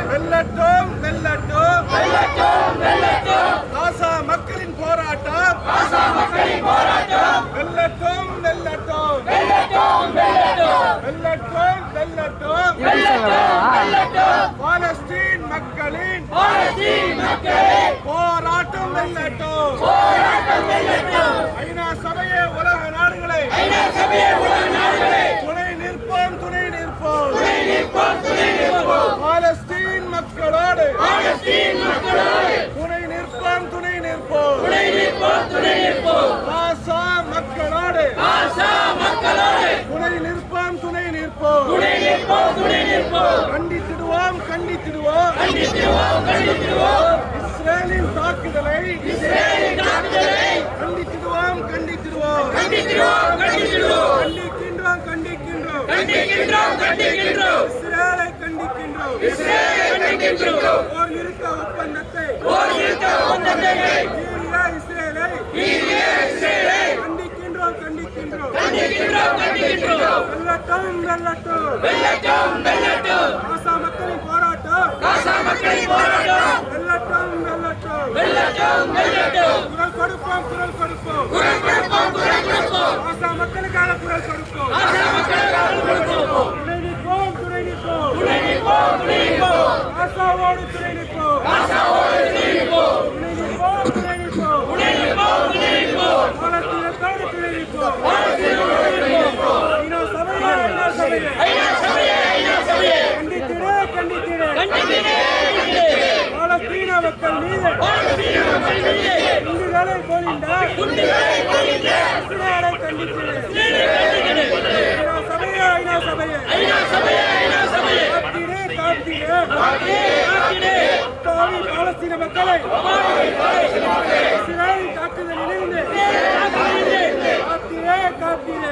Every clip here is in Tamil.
வெல்லட்டும் வெல்லட்டும் காசா மக்களின் போராட்டம் வெல்லட்டும் வெல்லட்டும் பாலஸ்தீன் மக்களின் போராட்டம் வெல்லட்டும். ஐநா சபையே உலக நாடுகளை துணை நிற்போம் பாலஸ்தீன் மக்களோடு துணை நிற்போம் காசா மக்களோடு துணை நிற்போம் கண்டித்திடுவோம் இஸ்ரேலின் தாக்குதலை கண்டித்திடுவோம் இஸ்ரேலை கண்டிக்கின்றோம் போர் நிறுத்த ஒப்பந்தத்தை இஸ்ரேலை கண்டிக்கின்றோம் வெல்லட்டும் காசா மக்களின் போராட்டம் வெல்லட்டும் குரல் கொடுப்போம் காசா மக்களுக்காக குரல் கொடுப்போம் துணை நிற்போம் காசாவோடு துணை நிற்போம் பாலஸ்தீனத்தோடு துணை நிற்போம். ஐநா சபையே கண்டித்திடு பாலஸ்தீன மக்கள் மீது குண்டுகளை பொழிந்தால் இஸ்ரேலை கண்டித்திடு. ஐநா சபையே காத்திடு பாலஸ்தீன மக்களை இஸ்ரேல் தாக்குதலிலிருந்து காத்திடு.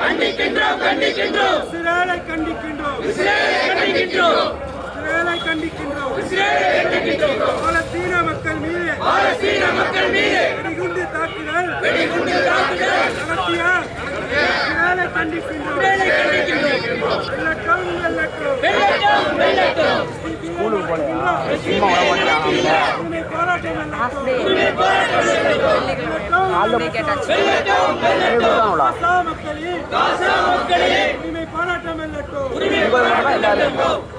கண்டிக்கின்றோம் இஸ்ரேலை கண்டிக்கின்றோம் பாலஸ்தீன மக்கள் மீது வெடிகுண்டு தாக்குதல் நடத்திய இஸ்ரேலை கண்டிக்கின்றோம். போராட்டம்